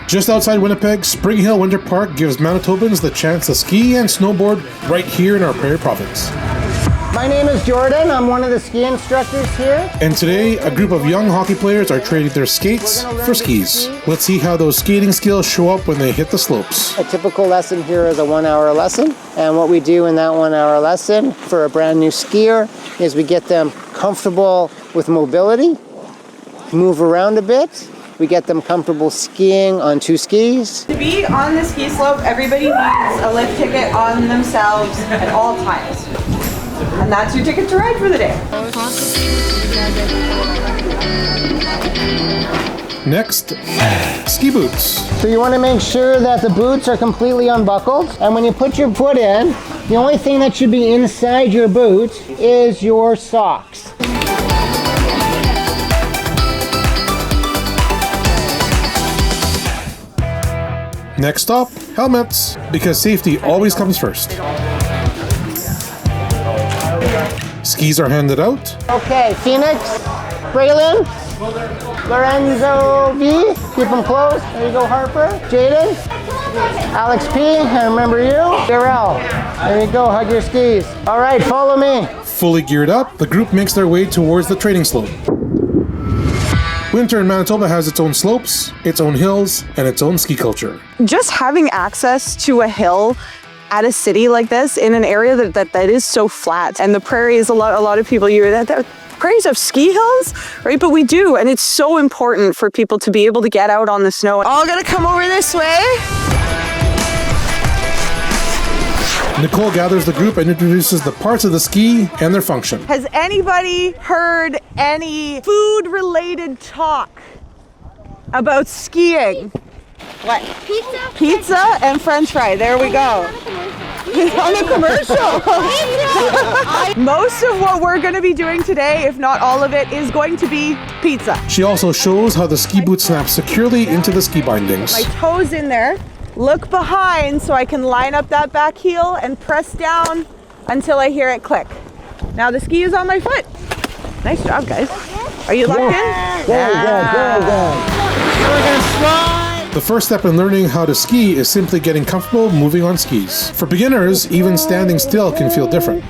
Just outside Winnipeg, SpringHill Winter Park gives Manitobans the chance to ski and snowboard right here in our Prairie Province. My name is Jordan. I'm one of the ski instructors here. And today, a group of young hockey players are trading their skates for skis. Let's see how those skating skills show up when they hit the slopes. A typical lesson here is a 1-hour lesson. And what we do in that 1-hour lesson for a brand new skier is we get them comfortable with mobility, move around a bit. We get them comfortable skiing on 2 skis. To be on the ski slope, everybody needs a lift ticket on themselves at all times. And that's your ticket to ride for the day. Next, ski boots. So you want to make sure that the boots are completely unbuckled. And when you put your foot in, the only thing that should be inside your boot is your socks. Next stop, helmets, because safety always comes first. Skis are handed out. Okay, Phoenix, Braylon, Lorenzo V, keep them close. There you go, Harper, Jaden, Alex P, I remember you, Darrell. There you go, hug your skis. All right, follow me. Fully geared up, the group makes their way towards the training slope. Winter in Manitoba has its own slopes, its own hills, and its own ski culture. Just having access to a hill at a city like this in an area that is so flat, and the prairie is a lot of people prairies have ski hills, right? But we do, and it's so important for people to be able to get out on the snow. All gonna come over this way. Nicole gathers the group and introduces the parts of the ski and their function. Has anybody heard any food-related talk about skiing? What? Pizza. Pizza and French fry. There we go. On the commercial. Most of what we're going to be doing today, if not all of it, is going to be pizza. She also shows how the ski boot snaps securely into the ski bindings. My toes in there. Look behind so I can line up that back heel and press down until I hear it click. Now the ski is on my foot. Nice job, guys. Are you locked in? Good. Now we're gonna slide. The first step in learning how to ski is simply getting comfortable moving on skis. For beginners, even standing still can feel different.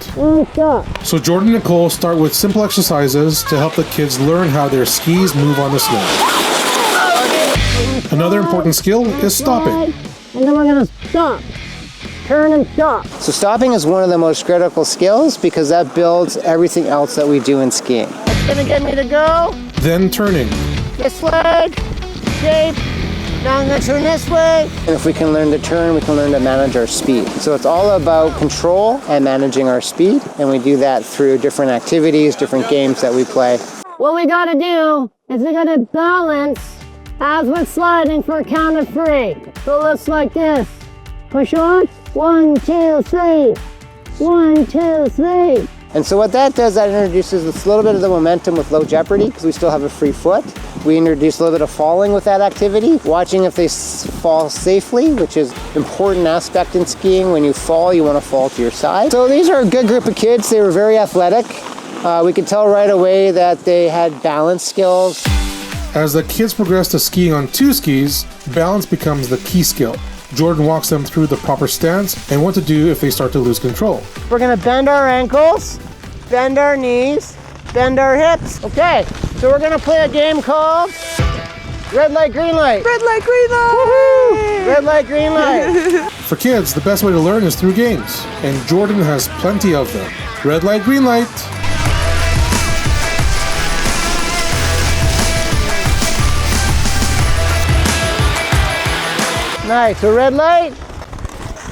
So Jordan and Nicole start with simple exercises to help the kids learn how their skis move on the snow. Another important skill is stopping. And then we're going to stop. Turn and stop. So stopping is one of the most critical skills because that builds everything else that we do in skiing. It's going to get me to go. Then turning. This leg, shape. Now I'm going to turn this way. And if we can learn to turn, we can learn to manage our speed. So it's all about control and managing our speed. And we do that through different activities, different games that we play. What we got to do is we got to balance as we're sliding for a count of 3. So it looks like this. Push on. 1, 2, 3. 1, 2, 3. And so what that does, that introduces a little bit of the momentum with low jeopardy because we still have a free foot. We introduce a little bit of falling with that activity, watching if they fall safely, which is an important aspect in skiing. When you fall, you want to fall to your side. So these are a good group of kids. They were very athletic. We could tell right away that they had balance skills. As the kids progress to skiing on 2 skis, balance becomes the key skill. Jordan walks them through the proper stance and what to do if they start to lose control. We're gonna bend our ankles, bend our knees, bend our hips. Okay, so we're gonna play a game called red light, green light. Red light, green light. Woohoo! Red light, green light. For kids, the best way to learn is through games, and Jordan has plenty of them. Red light, green light. Nice, so red light.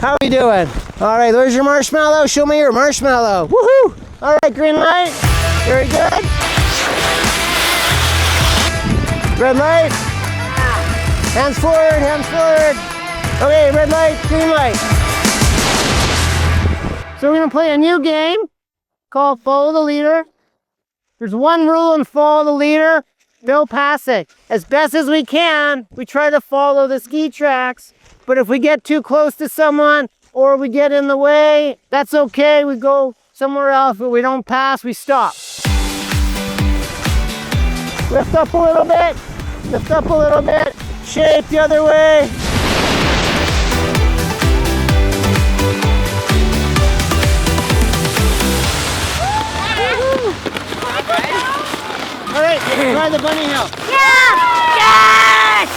How are we doing? All right, there's your marshmallow. Show me your marshmallow. Woohoo! All right, green light. Very good. Red light. Hands forward, hands forward. Okay, red light, green light. So we're gonna play a new game called Follow the Leader. There's one rule in Follow the Leader. No passing. As best as we can, we try to follow the ski tracks. But if we get too close to someone or we get in the way, that's okay. We go somewhere else, but we don't pass, we stop. Lift up a little bit. Lift up a little bit. shape the other way. All right, let's try the bunny hill. Yeah! Yes!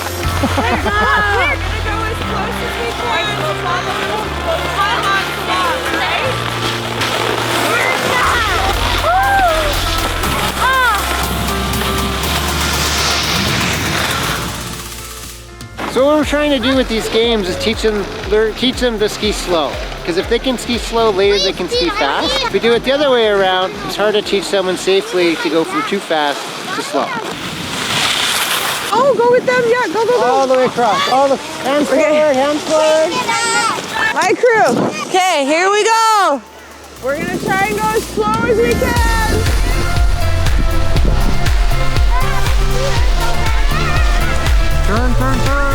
We're gonna go as close as we can. We'll follow right? So what we're trying to do with these games is teach them to ski slow. Because if they can ski slow, later they can ski fast. If we do it the other way around, it's hard to teach someone safely to go from too fast to slow. Oh, go with them, yeah, go, go, go. All the way across. All the hands forward, hands forward. My crew. Okay, here we go. We're gonna try and go as slow as we can. Turn, turn, turn.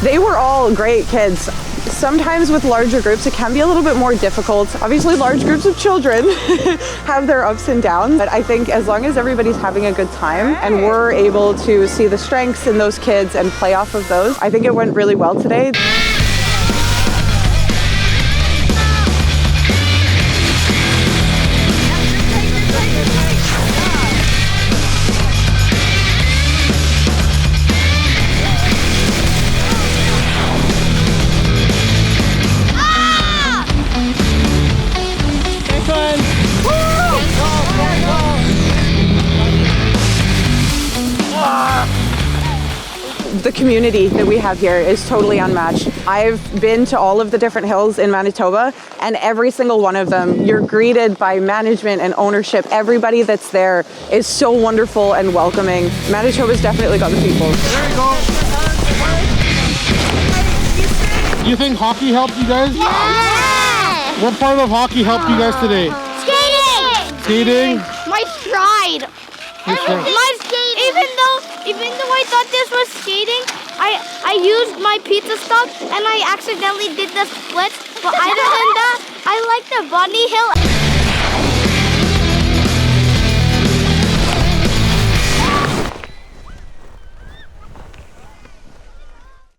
They were all great kids. Sometimes with larger groups, it can be a little bit more difficult. Obviously, large groups of children have their ups and downs, but I think as long as everybody's having a good time and we're able to see the strengths in those kids and play off of those, I think it went really well today. The community that we have here is totally unmatched. I've been to all of the different hills in Manitoba, and every single one of them, you're greeted by management and ownership. Everybody that's there is so wonderful and welcoming. Manitoba's definitely got the people. There you go. Do you think hockey helped you guys? Yeah! What part of hockey helped you guys today? Skating! Skating? My stride. Even though I thought this was skating, I used my pizza stop and I accidentally did the splits. But other than that, I like the bunny hill.